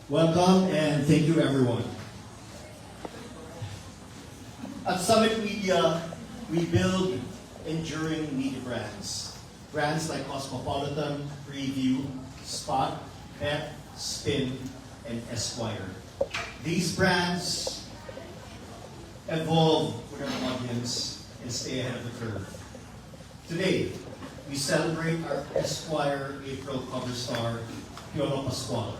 Welcome and thank you everyone. At Summit Media, we build enduring media brands. Brands like Cosmopolitan, Preview, Spot, Pep, Spin, and Esquire. These brands evolve with our audience and stay ahead of the curve. Today, we celebrate our Esquire April cover star, Piolo Pascual,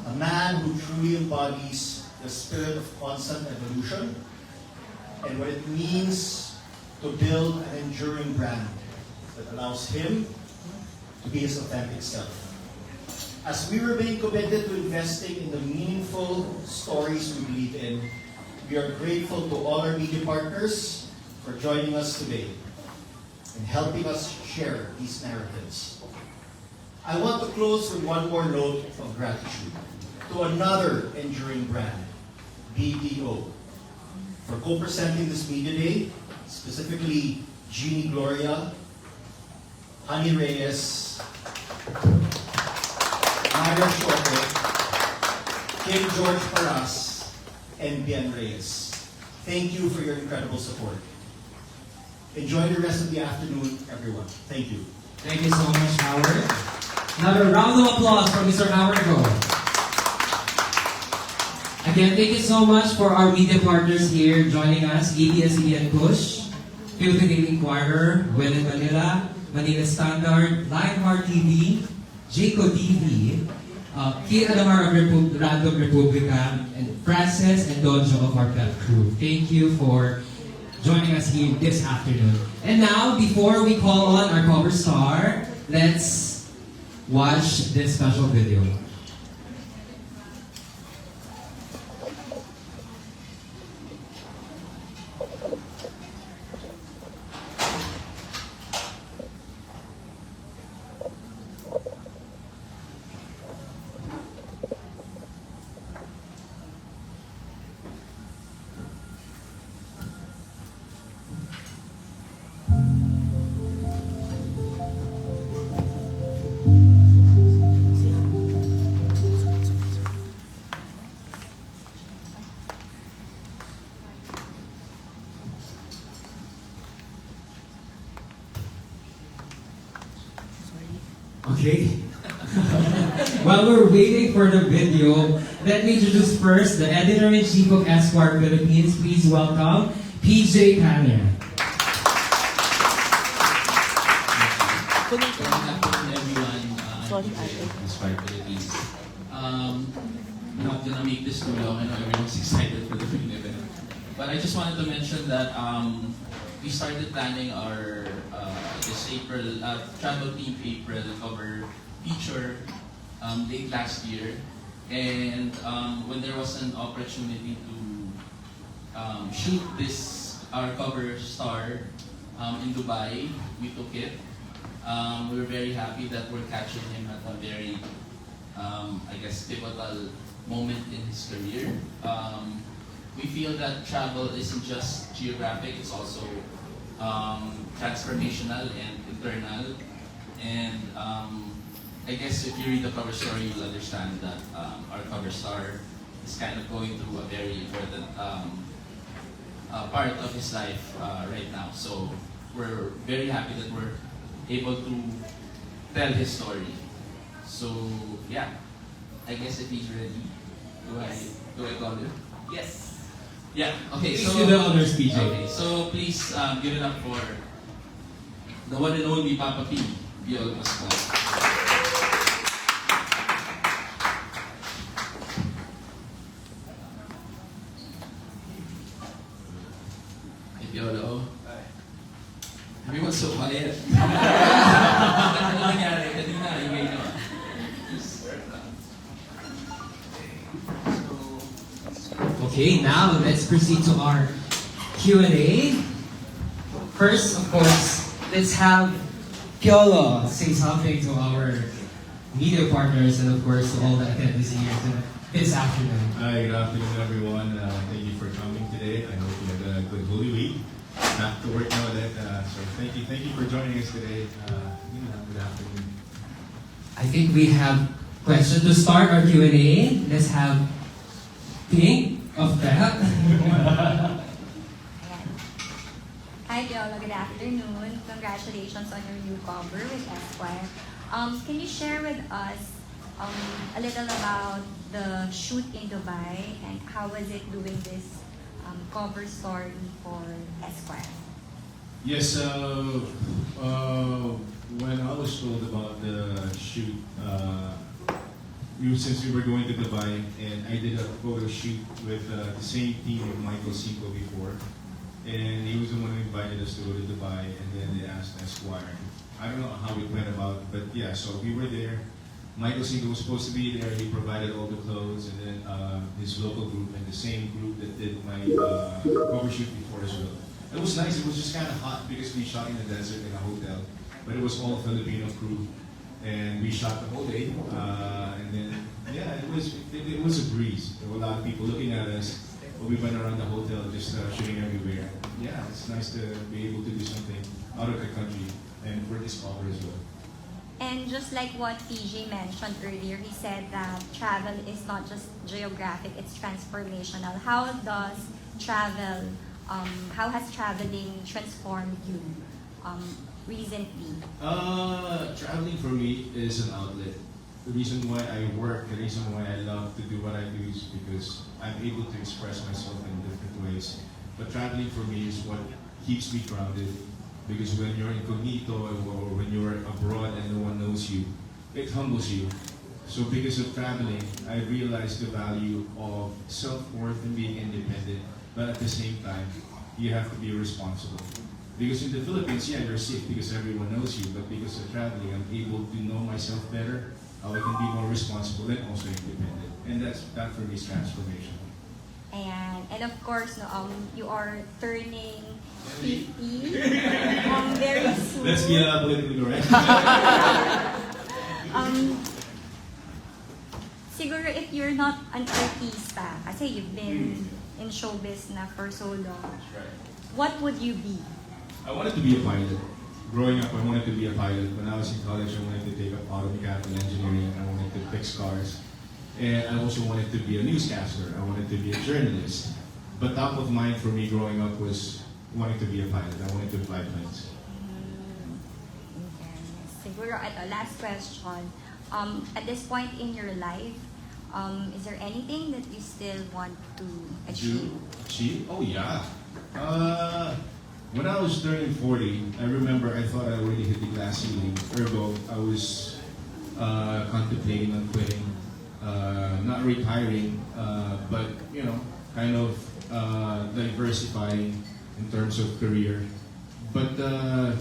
a man who truly embodies the spirit of constant evolution and what it means to build an enduring brand that allows him to be his authentic self. As we remain committed to investing in the meaningful stories we believe in, we are grateful to all our media partners for joining us today and helping us share these narratives. I want to close with one more note of gratitude to another enduring brand, BDO, for co-presenting this Media Day, specifically Jeannie Gloria, Honey Reyes, Mario Shote, Kim George Paras, and Bien Reyes. Thank you for your incredible support. Enjoy the rest of the afternoon, everyone. Thank you. Thank you so much, Howard. Another round of applause for Mr. Howard Go. Again, thank you so much for our media partners here joining us, ABS-CBN Push, Philippine Daily Inquirer, Well in Manila, Manila Standard, Lionheart TV, Jaco TV, Kate Adamar of Random Republica, and Frances and Donjo of our Pep Crew. Thank you for joining us here this afternoon. And now, before we call on our cover star, let's watch this special video. Okay. While we're waiting for the video, let me introduce first the Editor-in-Chief of Esquire Philippines. Please welcome PJ Canner. Good afternoon, everyone. Esquire Philippines. I'm not gonna make this too long. I know everyone's excited for the big event. But I just wanted to mention that we started planning our this April travel team April cover feature late last year, and when there was an opportunity to shoot this our cover star in Dubai, we took it. We were very happy that we're catching him at a very I guess pivotal moment in his career. We feel that travel isn't just geographic, it's also transformational and internal. And I guess if you read the cover story, you'll understand that our cover star is kind of going through a very important part of his life right now. So we're very happy that we're able to tell his story. So yeah, I guess if he's ready, do I call him? Yes. Yeah. Okay. Please So do the honors, PJ. Okay. So please give it up for the one and only Papa P, Piolo Pascual. Hey, Piolo. Everyone's so quiet. Ano nangyari? Kanina, ingay nyo. Okay, now let's proceed to our Q&A. First, of course, let's have Piolo say something to our media partners and, of course, to all the attendees here this afternoon. Hi, good afternoon, everyone. Thank you for coming today. I hope you had a good Holy Week. Back to work now then. So thank you for joining us today. Good afternoon. I think we have question to start our Q&A. Let's have Pink of that. Ayan. Hi, Piolo. Good afternoon. Congratulations on your new cover with Esquire. Can you share with us a little about the shoot in Dubai and how was it doing this cover story for Esquire? Yes, when I was told about the shoot, since we were going to Dubai, and I did a photo shoot with the same team of Michael Cinco before, and he was the one who invited us to go to Dubai, and then they asked Esquire. I don't know how it went about, but yeah, so we were there. Michael Cinco was supposed to be there. He provided all the clothes, and then his local group and the same group that did my cover shoot before as well. It was nice. It was just kind of hot because we shot in the desert in a hotel, but it was all Filipino crew, and we shot the whole day. And then yeah, it was a breeze. There were a lot of people looking at us. But we went around the hotel just shooting everywhere. Yeah, it's nice to be able to do something out of the country and for this cover as well. And just like what PJ mentioned earlier, he said that travel is not just geographic, it's transformational. How does travel, how has traveling transformed you recently? Traveling for me is an outlet. The reason why I work, the reason why I love to do what I do is because I'm able to express myself in different ways. But traveling for me is what keeps me grounded. Because when you're incognito or when you're abroad and no one knows you, it humbles you. So because of traveling, I realized the value of self-worth and being independent. But at the same time, you have to be responsible. Because in the Philippines, yeah, you're safe because everyone knows you. But because of traveling, I'm able to know myself better, how I can be more responsible and also independent. And that for me is transformation. And of course, no, you are turning 50 very soon. Let's be politically correct. Siguro if you're not an artista, kasi you've been in showbiz na for so long, Right. what would you be? I wanted to be a pilot. Growing up, I wanted to be a pilot. When I was in college, I wanted to take up automechanical engineering. I wanted to fix cars. And I also wanted to be a newscaster. I wanted to be a journalist. But top of mind for me growing up was wanting to be a pilot. I wanted to fly planes. Okay. Siguro, ito, last question. At this point in your life, is there anything that you still want to achieve? Achieve? Oh, yeah. When I was turning 40, I remember I thought I already hit the glass ceiling. Ergo, I was contemplating on quitting, not retiring, but kind of diversifying in terms of career. But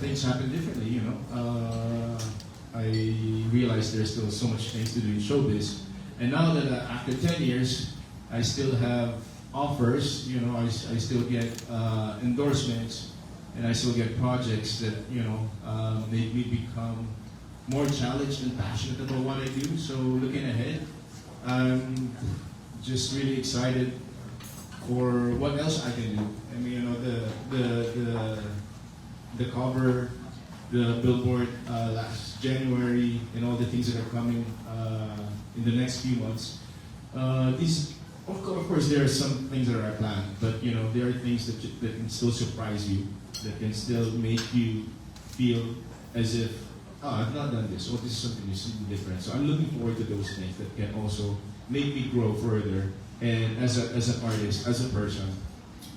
things happen differently. I realized there's still so much things to do in showbiz, and now that after 10 years, I still have offers. I still get endorsements. And I still get projects that make me become more challenged and passionate about what I do. So looking ahead, I'm just really excited for what else I can do. I mean, the cover, the billboard last January, and all the things that are coming in the next few months. Of course, there are some things that are planned, but there are things that can still surprise you. That can still make you feel as if, I've not done this, or this is something different. So I'm looking forward to those things that can also make me grow further, and as an artist, as a person,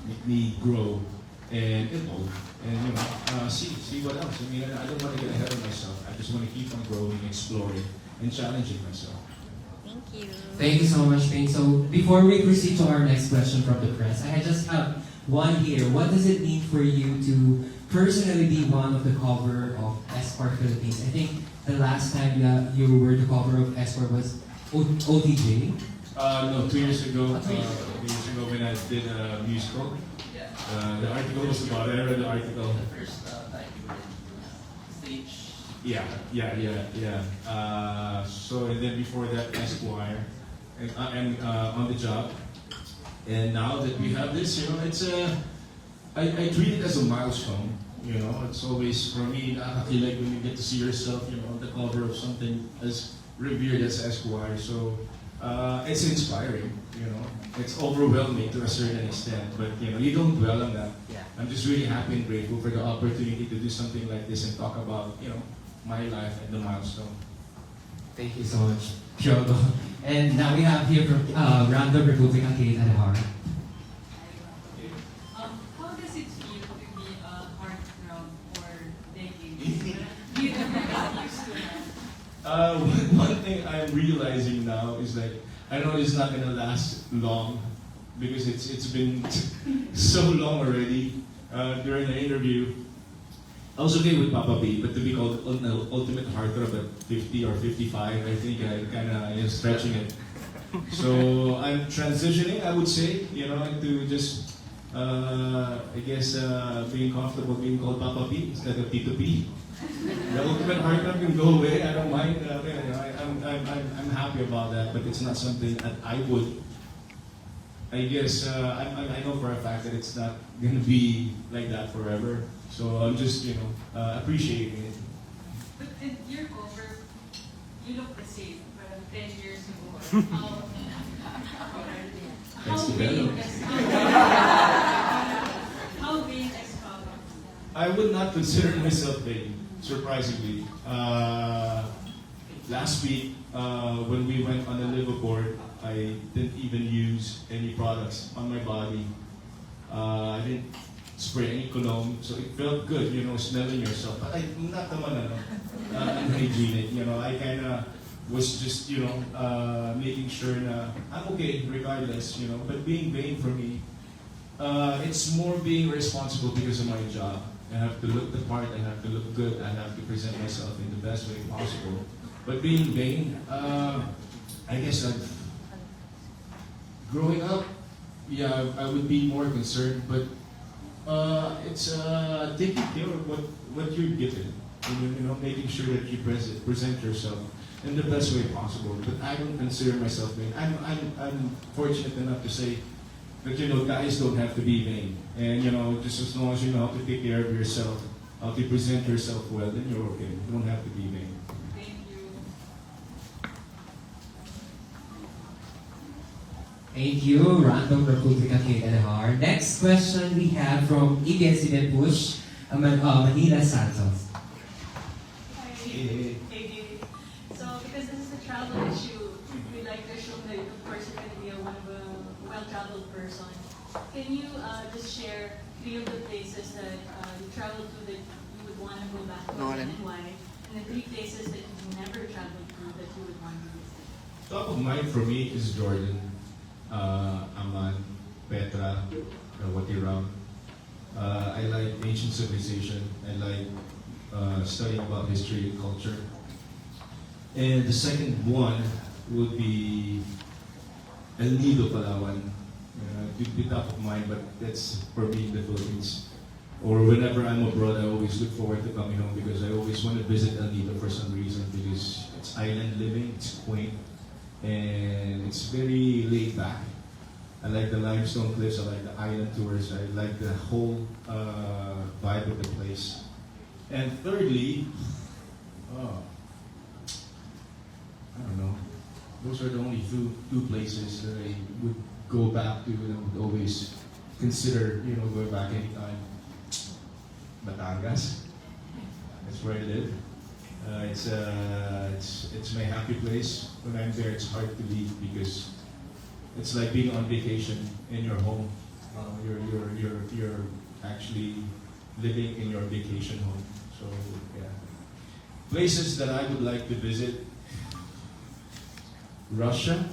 make me grow and evolve, and see what else. I mean, I don't want to get ahead of myself. I just want to keep on growing, exploring, and challenging myself. Thank you. Thank you so much, Pink. So before we proceed to our next question from the press, I just have one here. What does it mean for you to personally be one of the cover of Esquire Philippines? I think the last time that you were the cover of Esquire was OTJ. No, 2 years ago. 2 years ago when I did a musical. The article was about it. I read the article. The first time you were in stage. Yeah. So and then before that, Esquire, and on the job. And now that we have this, it's I treat it as a milestone. It's always for me. I feel like when you get to see yourself, on the cover of something as revered as Esquire. So it's inspiring, you know. It's overwhelming to a certain extent, but you know, you don't dwell on that. I'm just really happy and grateful for the opportunity to do something like this and talk about, you know, my life and the milestone. Thank you so much, Piogo. And now we have here from Random Republic Kate Adhar. How does it feel to be a heartthrob for decades? Do you ever get used to it? One thing I'm realizing now is that I know it's not gonna last long because it's been so long already. During the interview, I was okay with Papa B, but to be called ultimate heartthrob at 50 or 55, I think I kind of stretching it. So I'm transitioning, I would say, you know, into just I guess being comfortable being called Papa B instead of Tito B. The ultimate heartthrob can go away. I don't mind. You know, I'm happy about that, but it's not something that I would. I guess I know for a fact that it's not going to be like that forever. So I'm just, you know, appreciating it. But in your cover, you look the same, but 10 years ago. Thanks How to vain Bella. is How vain is Pablo? I would not consider myself vain, surprisingly. Last week, when we went on the liveaboard, I didn't even use any products on my body. I didn't spray any cologne, so it felt good, you know, smelling yourself. But not naman unhygienic, you know. I kind of was just, you know, making sure na I'm okay regardless, you know. But being vain for me, it's more being responsible because of my job. I have to look the part, I have to look good, I have to present myself in the best way possible. But being vain, I guess growing up, yeah, I would be more concerned, but it's taking care of what you're given. You know, making sure that you present yourself in the best way possible. But I don't consider myself vain. I'm fortunate enough to say that, you know, guys don't have to be vain. And, you know, just as long as you know how to take care of yourself, how to present yourself well, then you're okay. You don't have to be vain. Thank you. Thank you, Random Republic Kate Adhar. Next question we have from ABS-CBN Push, Manila Santos. Hi. Hey. Hey. So, because this is a travel issue, we like to assume that, of course, you're going to be a well-traveled person. Can you just share 3 of the places that you traveled to that you would want to go back to and why? And the 3 places that you've never traveled to that you would want to visit? Top of mind for me is Jordan, Amman, Petra, Wadi Rum. I like ancient civilization. I like studying about history and culture. And the second one would be El Nido, Palawan. It'd be top of mind, but that's for me in the Philippines. Or whenever I'm abroad, I always look forward to coming home because I always want to visit El Nido for some reason because it's island living, it's quaint, and it's very laid back. I like the limestone cliffs, I like the island tours, I like the whole vibe of the place. And thirdly, I don't know, those are the only two places that I would go back to and I would always consider, you know, going back anytime. Batangas, that's where I live. It's my happy place. When I'm there, it's hard to leave because it's like being on vacation in your home. You're actually living in your vacation home. So yeah, places that I would like to visit: Russia,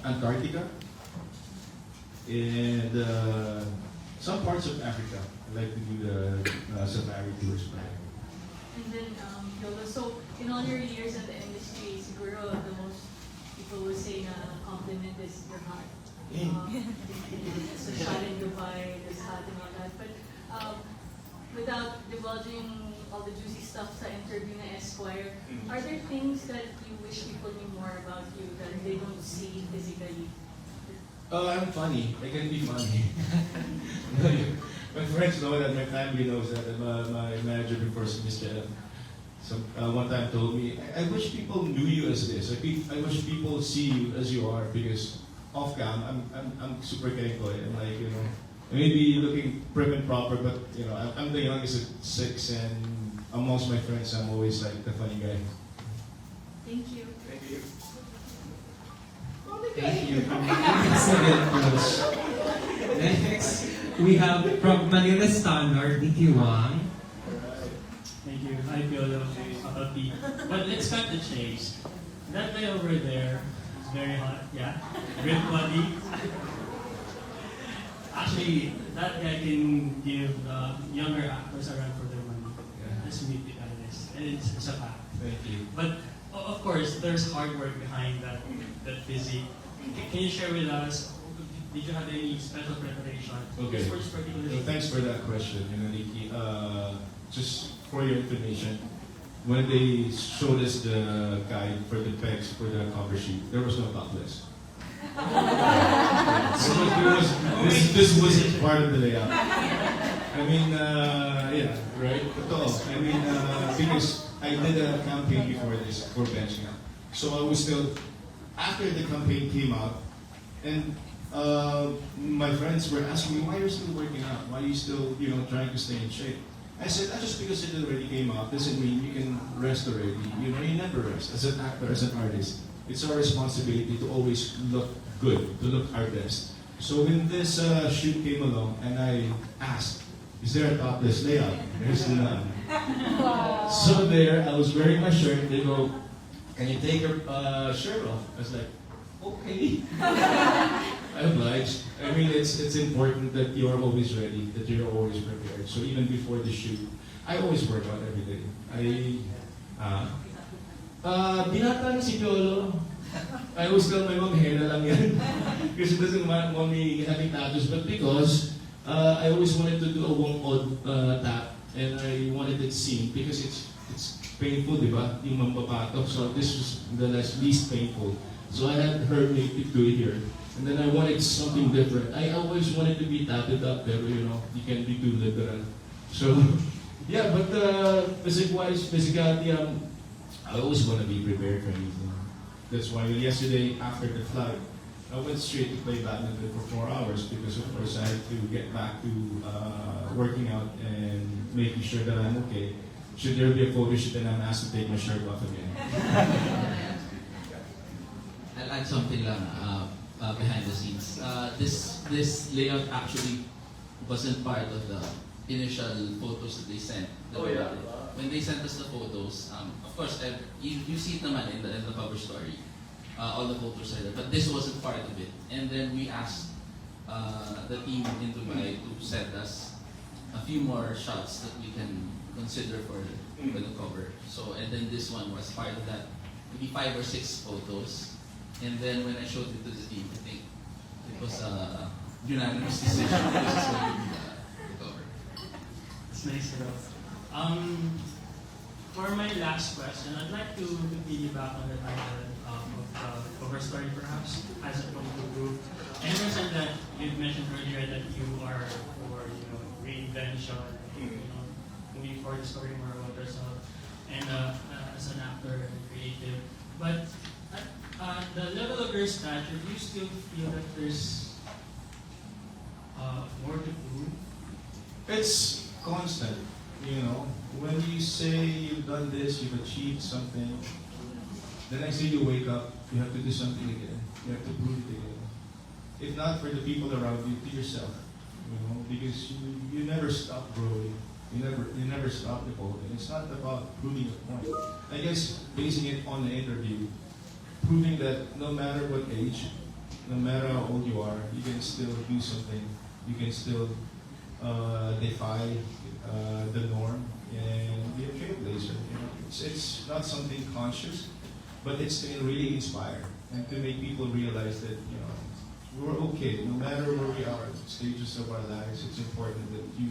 Antarctica, and some parts of Africa. I like to do the safari tours. And then, Yola, so in all your years in the industry, siguro the most people would say na compliment is your heart. So shot in Dubai, this hot and all that. But without divulging all the juicy stuff sa interview na Esquire, are there things that you wish people knew more about you that they don't see physically? I'm funny. I can be funny. my friends know that, my family knows that, and my manager before, Miss Jenna, one time told me, I wish people knew you as this. I wish people see you as you are, because off cam, I'm super kengkoy. I'm like, you know, I may be looking prim and proper, but you know, I'm the youngest at 6, and amongst my friends, I'm always like the funny guy. Thank you. Thank you. Thank you. Next, we have from Manila Standard, Nicky Wang. Thank you. Hi, Piolo. Happy. But let's cut the chase. That guy over there is very hot. Yeah. Great body. Actually, that guy can give younger actors a run for their money. That's me, guys. And it's a fact. Thank you. But of course, there's hard work behind that physique. Can you share with us? Did you have any special preparation Okay. for this particular? So thanks for that question, you know, Nikki. Just for your information, when they showed us the guide for the pegs for the cover sheet, there was no topless. This wasn't part of the layout. I mean, yeah, right? Totoo. I mean, because I did a campaign before this, for benching out. So I was still, after the campaign came out, and my friends were asking me, why are you still working out? Why are you still, you know, trying to stay in shape? I said, just because it already came out doesn't mean you can rest already. You know, you never rest. As an actor, as an artist, it's our responsibility to always look good, to look our best. So when this shoot came along, and I asked, is there a topless layout? There's none. So there, I was wearing my shirt. They go, can you take your shirt off? I was like, okay. I obliged. I mean, it's important that you are always ready, that you're always prepared. So even before the shoot, I always work out every day. Binata na si Piolo. I always tell my mom, henna lang yan. Because she doesn't want me having tattoos, but because I always wanted to do a one-odd tap, and I wanted it seen because it's painful, di ba? Yung mambabatok. So this was the least painful. So I had her make it do it here. And then I wanted something different. I always wanted to be tatted up there, you know, you can't be too literal. So, yeah, but physique-wise, physicality, I always want to be prepared for anything. That's why yesterday, after the flight, I went straight to play badminton for 4 hours because, of course, I had to get back to working out and making sure that I'm okay. Should there be a photo shoot and I'm asked to take my shirt off again. I'll add something lang behind the scenes. This layout actually wasn't part of the initial photos that they sent. When they sent us the photos, of course, you see it naman in the cover story. All the photos are there, but this wasn't part of it. And then we asked the team in Dubai to send us a few more shots that we can consider for the cover. So, and then this one was part of that, maybe 5 or 6 photos. And then when I showed it to the team, I think it was a unanimous decision. This is going to be the cover. It's nice to know. For my last question, I'd like to piggyback on the title of the cover story, perhaps, as a group. I understand that you mentioned earlier that you are for reinvention, moving forward the story more about yourself, and as an actor and creative. But the level of your stature, do you still feel that there's more to do? It's constant, you know. When you say you've done this, you've achieved something, the next day you wake up, you have to do something again. You have to prove it again. If not for the people around you, to yourself, you know, because you never stop growing. You never stop evolving. It's not about proving a point. I guess basing it on the interview, proving that no matter what age, no matter how old you are, you can still do something. You can still defy the norm and be a trailblazer. You know, it's not something conscious, but it's to really inspire and to make people realize that we're okay. No matter where we are, stages of our lives, it's important that you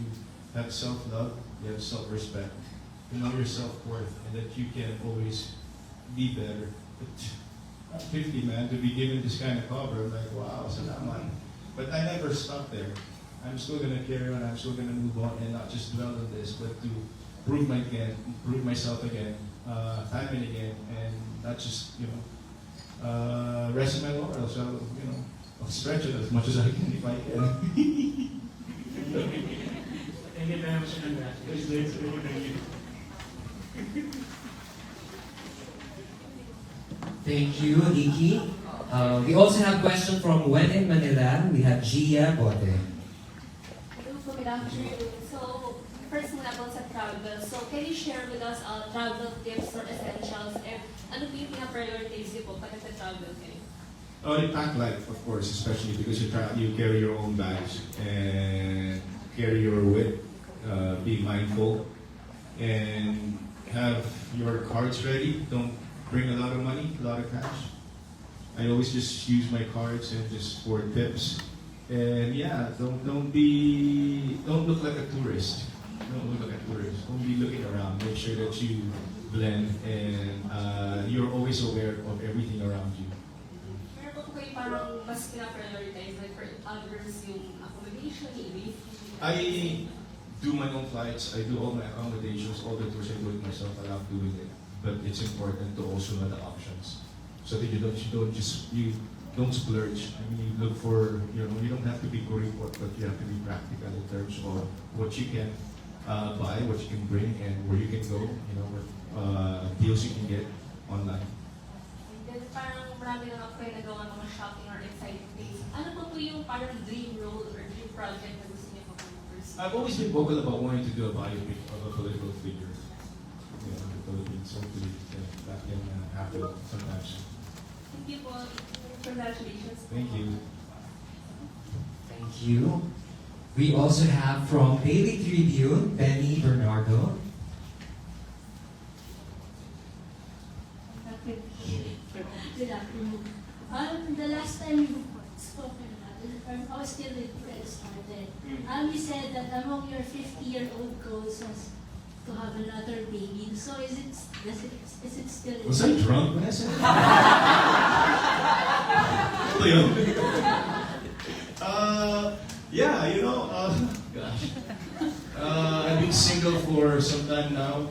have self-love, you have self-respect, you know your self-worth, and that you can always be better. But 50, man, to be given this kind of cover, I'm like, wow, salamat. But I never stopped there. I'm still gonna carry on. I'm still gonna move on and not just dwell on this, but to prove myself again, time and again, and not just rest in my laurels. So I'll stretch it as much as I can if I can. Thank you very much, and congratulations. Thank you. Thank you, Nikki. We also have a question from When in Manila. We have Gia Bote. Hello po, good afternoon. So, first muna po sa travel. So, can you share with us travel tips or essentials? And ano po yung priorities niyo po pag nagta-travel kayo? Oh, you pack light, of course, especially because you carry your own bags and carry your wit. Be mindful and have your cards ready. Don't bring a lot of money, a lot of cash. I always just use my cards and just for tips. And yeah, don't look like a tourist. Don't look like a tourist. Don't be looking around. Make sure that you blend and you're always aware of everything around you. Pero po kayo parang mas pina-prioritize like for others yung accommodation, yung I do my own flights. I do all my accommodations, all the tours. I do it myself. I love doing it. But it's important to also know the options, so that you don't splurge. I mean, you look for you don't have to be kuripot, but you have to be practical in terms of what you can buy, what you can bring, and where you can go. What deals you can get online. Then parang marami na ako kayo nagawa mga shopping or exciting things. Ano po yung parang dream role or dream project na gusto niyo po pursue? I've always been vocal about wanting to do a biopic of a political figure. In the Philippines, hopefully that can happen sometimes. Thank you po. Congratulations. Thank you. Thank you. We also have from Daily Tribune, Benny Bernardo. Good afternoon. The last time you spoke, I was still with Fred started. You said that among your 50-year-old goals was to have another baby. So is it still? Was I drunk when I said that? Yeah, gosh. I've been single for some time now.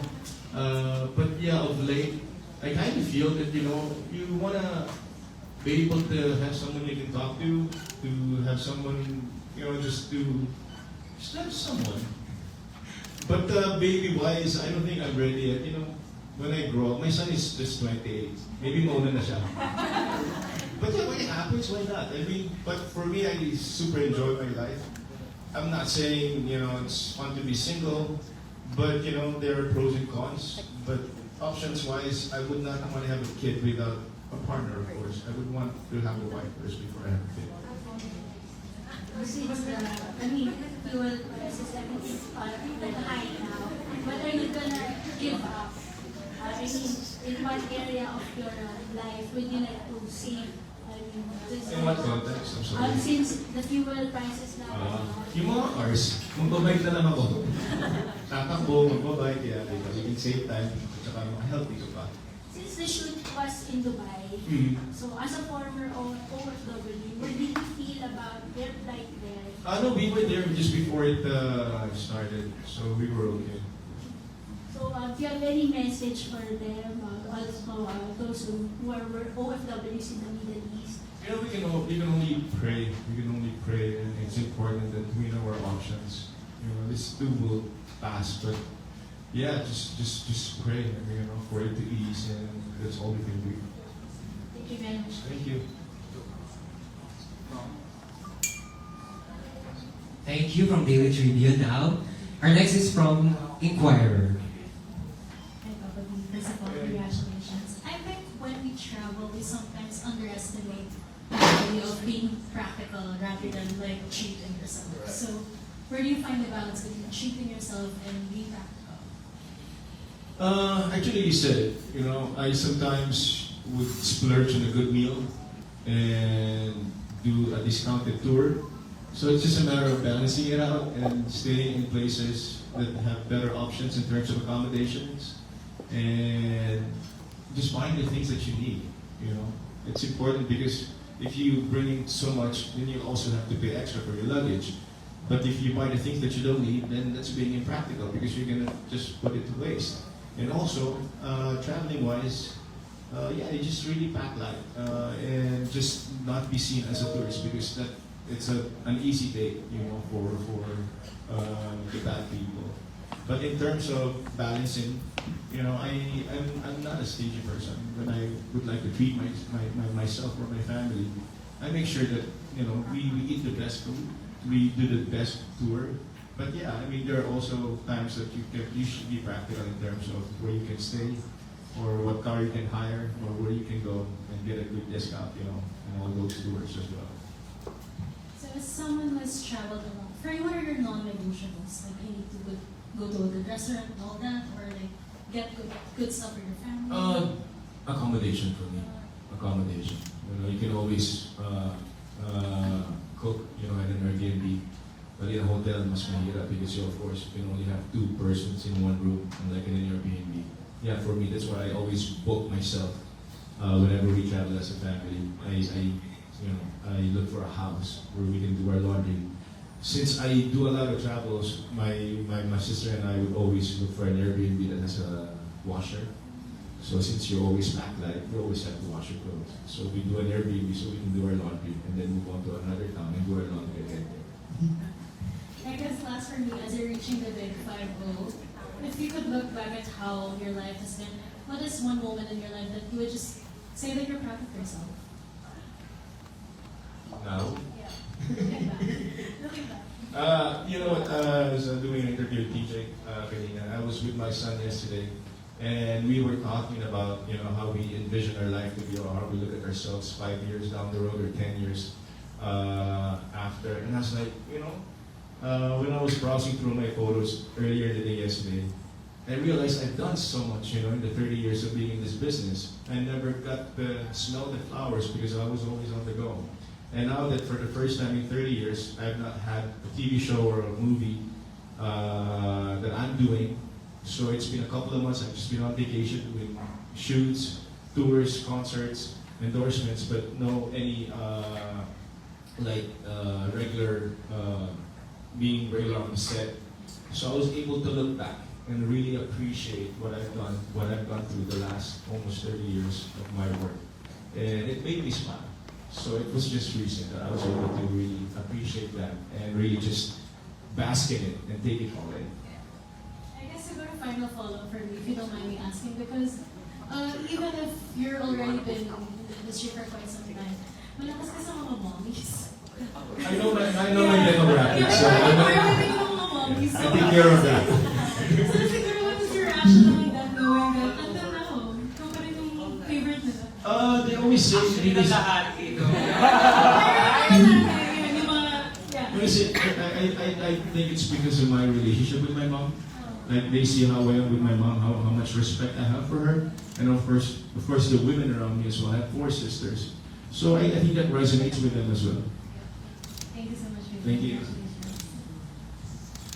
But yeah, of late, I kind of feel that, you want to be able to have someone you can talk to have someone, just have someone. But baby-wise, I don't think I'm ready yet. When I grow up, my son is just 28. Maybe mauna na siya. But yeah, when it happens, why not? I mean, but for me, I super enjoy my life. I'm not saying, it's fun to be single, but, there are pros and cons. But options-wise, I would not want to have a kid without a partner, of course. I would want to have a wife first before I have a kid. Since fuel prices, everything's high now. But are you gonna give up? In what area of your life would you like to save? In what context? I'm sorry. Since the fuel prices now. Yung mga cars, magbabike na lang ako. Tatakbo, magbabike, yeah, because you can save time, at saka healthy ka pa. Since the shoot was in Dubai, so as a former OFW, what did you feel about their flight there? No, we were there just before it started, so we were okay. So do you have any message for them, also those who are OFWs in the Middle East? We can only pray. We can only pray, and it's important that we know our options. This too will pass, but yeah, just pray, for it to ease, and that's all we can do. Thank you very much. Thank you. Thank you from Daily Tribune now. Our next is from Inquirer. Hi, Papa B. First of all, congratulations. I think when we travel, we sometimes underestimate the value of being practical rather than treating yourself. So, where do you find the balance between treating yourself and being practical? Actually, you said it. I sometimes would splurge on a good meal and do a discounted tour. So it's just a matter of balancing it out and staying in places that have better options in terms of accommodations and just buying the things that you need. It's important because if you bring in so much, then you also have to pay extra for your luggage. But if you buy the things that you don't need, then that's being impractical because you're gonna just put it to waste. And also, traveling wise, yeah, you just really pack light and just not be seen as a tourist because it's an easy date, you know, for the bad people. But in terms of balancing, you know, I'm not a stingy person. When I would like to treat myself or my family, I make sure that, you know, we eat the best food, we do the best tour. But yeah, I mean, there are also times that you should be practical in terms of where you can stay, or what car you can hire, or where you can go and get a good discount, you know, and all those tours as well. So as someone who has traveled a lot, for you, what are your non-negotiables? Like, you need to go to a good restaurant and all that, or like get good stuff for your family? Accommodation for me. Accommodation. You know, you can always cook, you know, at an Airbnb. But in a hotel, mas mahirap because you, of course, you can only have 2 persons in one room, unlike in an Airbnb. Yeah, for me, that's why I always book myself whenever we travel as a family. I look for a house where we can do our laundry. Since I do a lot of travels, my sister and I would always look for an Airbnb that has a washer. So since you always pack light, we always have to wash your clothes. So we do an Airbnb so we can do our laundry and then move on to another town and do our laundry again. I guess last for me, as you're reaching the big 5-0, if you could look back at how your life has been, what is one moment in your life that you would just say that you're proud of yourself? Now? Yeah. Looking back. Looking back. You know what, I was doing an interview with TJ kanina. I was with my son yesterday, and we were talking about, you know, how we envision our life to be, or how we look at ourselves 5 years down the road or 10 years after. And I was like, you know, when I was browsing through my photos earlier in the day yesterday, I realized I've done so much, you know, in the 30 years of being in this business. I never got to smell the flowers because I was always on the go. And now that for the first time in 30 years, I've not had a TV show or a movie that I'm doing. So it's been a couple of months, I've just been on vacation doing shoots, tours, concerts, endorsements, but no any regular being regular on the set. So I was able to look back and really appreciate what I've done, what I've gone through the last almost 30 years of my work. And it made me smile. So it was just recent that I was able to really appreciate that and really just bask in it and take it all in. I guess a final follow-up for me, if you don't mind me asking, because even if you're already been in the industry for quite some time, malakas ka sa mga mommies. I know my demographic, so I take care of that. So siguro what is your reaction on that, knowing that until now, ikaw pa rin yung favorite nila? They always say Hindi na lahat ito. I think it's because of my relationship with my mom. Like they see how I am with my mom, how much respect I have for her, and of course the women around me as well. I have 4 sisters, so I think that resonates with them as well. Thank you so much. Thank you.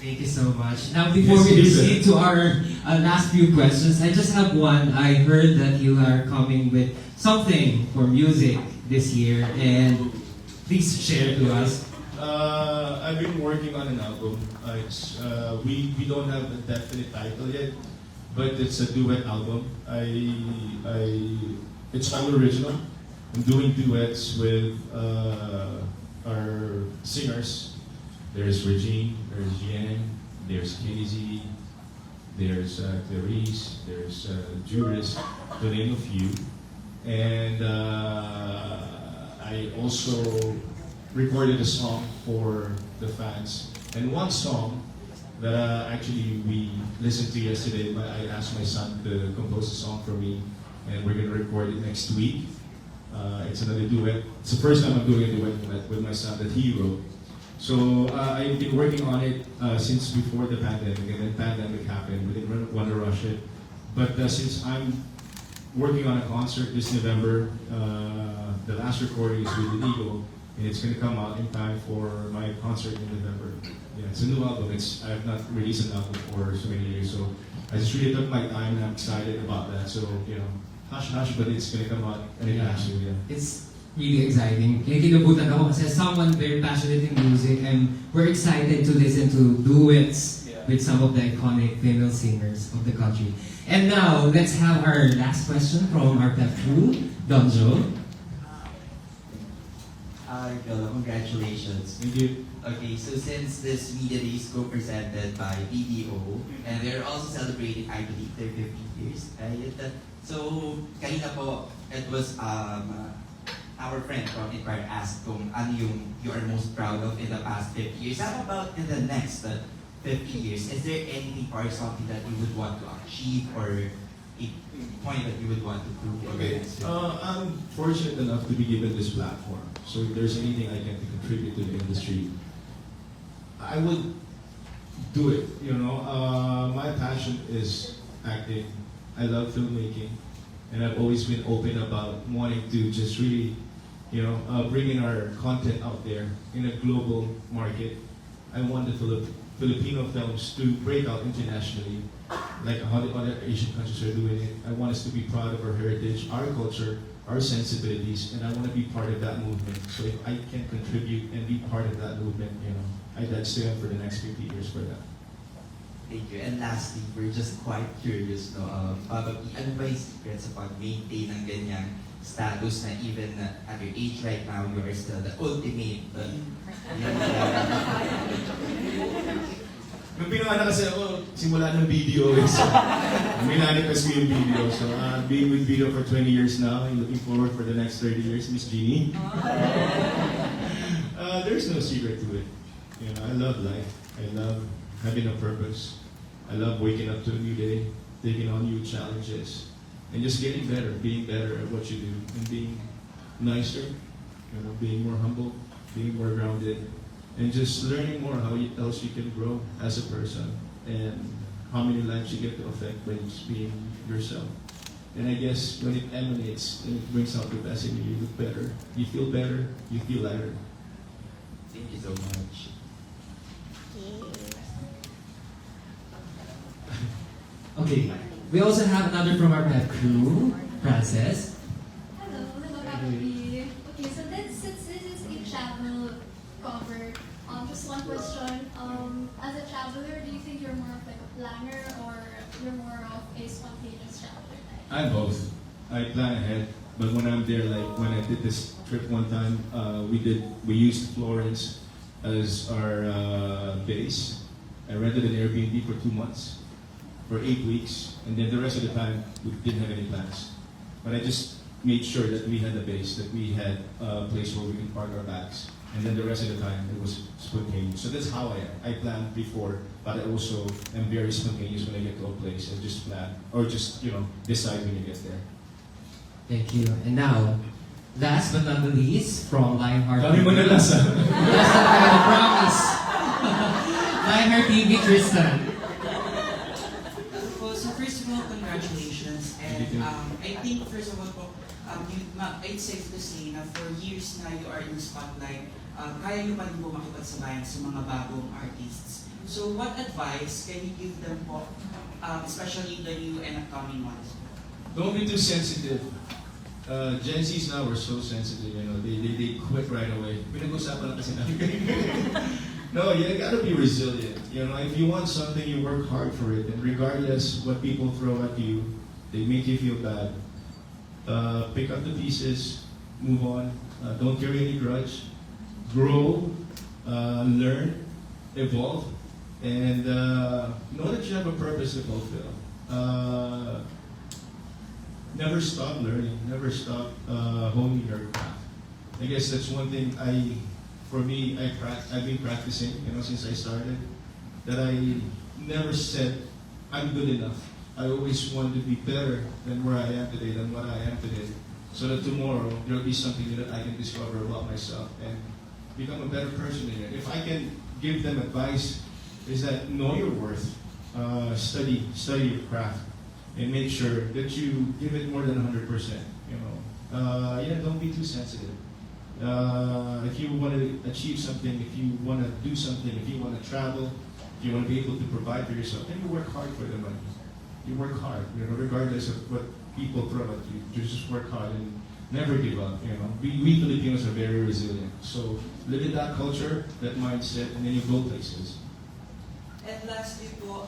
Thank you so much. Now, before we proceed to our last few questions, I just have one. I heard that you are coming with something for music this year, and please share to us. I've been working on an album. We don't have a definite title yet, but it's a duet album. It's all original. I'm doing duets with our singers. There's Regine, there's Yang, there's KZ, there's Clarice, there's Juris, to name a few. And I also recorded a song for the fans. And one song that actually we listened to yesterday, I asked my son to compose a song for me, and we're going to record it next week. It's another duet. It's the first time I'm doing a duet with my son that he wrote. So I've been working on it since before the pandemic, and then pandemic happened. We didn't want to rush it. But since I'm working on a concert this November, the last recording is with Inigo, and it's going to come out in time for my concert in November. Yeah, it's a new album. I have not released an album for so many years, so I just really took my time and I'm excited about that. So, you know, hush hush, but it's going to come out anytime soon. Yeah. It's really exciting. Kinikilabutan ako kasi as someone very passionate in music, and we're excited to listen to duets with some of the iconic female singers of the country. And now, let's have our last question from our pep crew, Donjo. Carla, congratulations. Thank you. Okay, so since this media day is co-presented by BDO, and they're also celebrating, I believe, their 15 years, right? So, kanina po, it was our friend from Inquire asked kung ano yung you are most proud of in the past 50 years. How about in the next 50 years? Is there anything or something that you would want to achieve or a point that you would want to prove? Okay, I'm fortunate enough to be given this platform. So if there's anything I can contribute to the industry, I would do it. You know, my passion is acting. I love filmmaking, and I've always been open about wanting to just really, you know, bring in our content out there in a global market. I want the Filipino films to break out internationally, like how the other Asian countries are doing it. I want us to be proud of our heritage, our culture, our sensibilities, and I want to be part of that movement. So if I can contribute and be part of that movement, you know, I'd stand for the next 50 years for that. Thank you. And lastly, we're just quite curious, no? Probably, ano ba yung secret sa pag-maintain ng ganyang status na even at your age right now, you are still the ultimate. Nung pinanganak kasi ako, simula ng video eh. So, minanifest ko yung video. So, being with video for 20 years now, and looking forward for the next 30 years, Miss Jeannie. There's no secret to it. You know, I love life. I love having a purpose. I love waking up to a new day, taking on new challenges, and just getting better, being better at what you do, and being nicer, you know, being more humble, being more grounded, and just learning more how else you can grow as a person, and how many lives you get to affect by just being yourself. And I guess when it emanates and it brings out the best in you, you look better, you feel better, you feel lighter. Thank you so much. Okay, we also have another from our pep crew, Frances. Hello, Kapapi. Okay, so since this is a travel cover, just one question. As a traveler, do you think you're more of like a planner or you're more of a spontaneous traveler type? I'm both. I plan ahead, but when I'm there, like when I did this trip one time, we used Florence as our base. I rented an Airbnb for 2 months, for 8 weeks, and then the rest of the time we didn't have any plans. But I just made sure that we had a base, that we had a place where we could park our bags, and then the rest of the time it was spontaneous. So that's how I am. I plan before, but I also am very spontaneous when I get to a place and just plan, or just, you know, decide when you get there. Thank you. And now, last but not the least, from Lionheart Dami mo na lasa. Last I promise. Lionheart TV, Tristan. Well, so first of all, congratulations. And I think first of all po, it's safe to say na for years na you are in the spotlight, kaya nyo pa rin po makipagsabayan sa mga bagong artists. So what advice can you give them po, especially the new and upcoming ones? Don't be too sensitive. Gen Zs now are so sensitive, you know, they quit right away. Pinag-usapan lang kasi namin. No, you gotta be resilient. You know, if you want something, you work hard for it. And regardless what people throw at you, they make you feel bad. Pick up the pieces, move on. Don't carry any grudge. Grow, learn, evolve, and know that you have a purpose to fulfill. Never stop learning. Never stop honing your craft. I guess that's one thing I've been practicing, you know, since I started. That I never said I'm good enough. I always wanted to be better than where I am today, than what I am today, so that tomorrow there'll be something that I can discover about myself and become a better person in it. If I can give them advice, is that know your worth, study your craft, and make sure that you give it more than 100%. You know, don't be too sensitive. If you want to achieve something, if you want to do something, if you want to travel, if you want to be able to provide for yourself, then you work hard for the money. You work hard, you know, regardless of what people throw at you. You just work hard and never give up. We Filipinos are very resilient. So live in that culture, that mindset, and then you go places. And lastly po,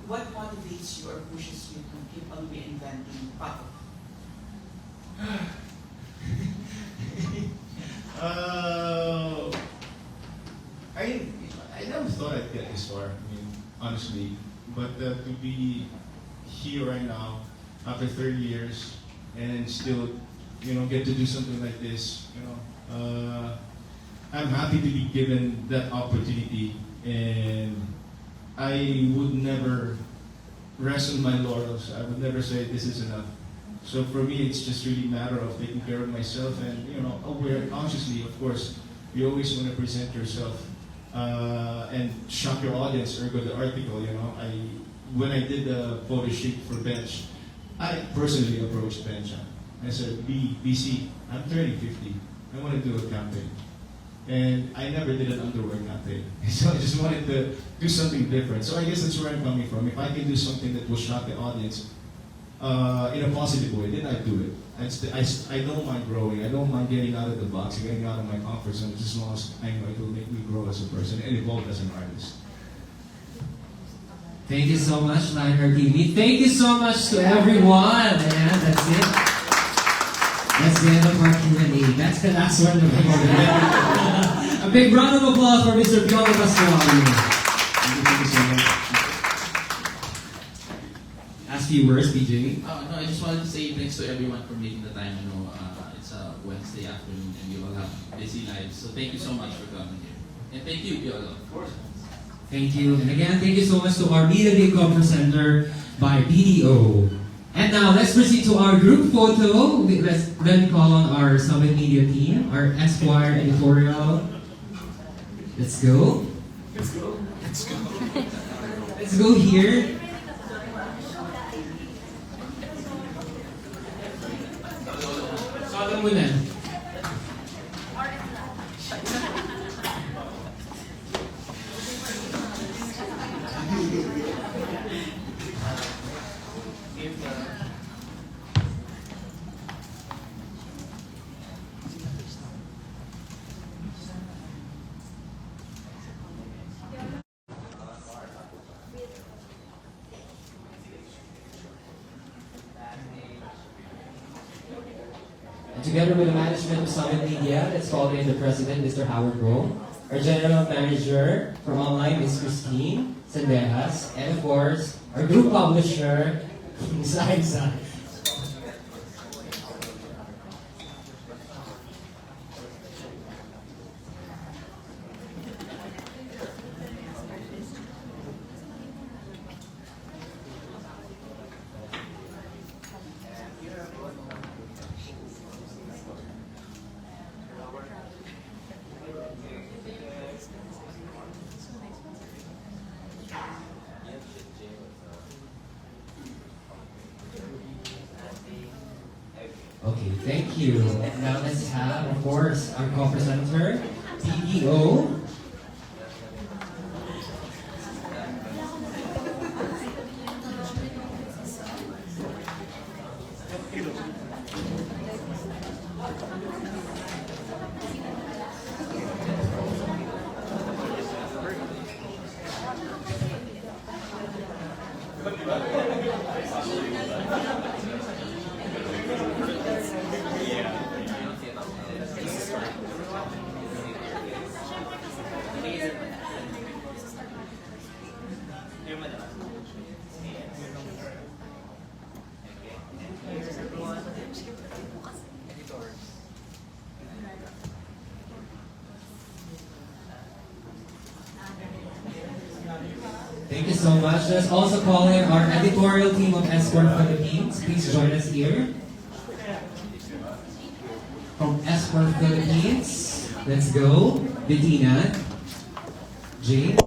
what motivates you or pushes you to keep on reinventing Paco? I never thought I'd get this far. I mean, honestly, but to be here right now after 30 years and still, get to do something like this. I'm happy to be given that opportunity, and I would never rest on my laurels. I would never say this is enough. So for me, it's just really a matter of taking care of myself and, aware consciously, of course. You always want to present yourself and shock your audience. Ergo, the article, when I did the photo shoot for Bench, I personally approached Bench. I said, BC, I'm turning 50. I want to do a campaign. And I never did an underwear campaign. So I just wanted to do something different. So I guess that's where I'm coming from. If I can do something that will shock the audience in a positive way, then I do it. I don't mind growing. I don't mind getting out of the box, getting out of my comfort zone, just as long as I know it will make me grow as a person and evolve as an artist. Thank you so much, Lionheart TV. Thank you so much to everyone. And that's it. That's the end of our Q&A. That's the last one of the A big round of applause for Mr. Piolo Pascual. Thank you so much. Last few words, BJ. No, I just wanted to say thanks to everyone for making the time. I know it's a Wednesday afternoon and you all have busy lives. So thank you so much for coming here. And thank you, Piolo, of course. Thank you. And again, thank you so much to our Media Day Conference Center by BDO. And now, let's proceed to our group photo. Let's then call on our Summit Media team, our Esquire editorial. Let's go. Let's go. Let's go. Let's go here. Solo muna. And together with the management of Summit Media, let's call in the president, Mr. Howard Rowe, our general manager for online, Ms. Christine Sendejas, and of course, our group publisher, Ms. Aiza. Okay, thank you. Now let's have, of course, our co-presenter, PEO. Thank you so much. Let's also call in our editorial team of Esquire Philippines. Please join us here. From Esquire Philippines, let's go. Bettina, Jane.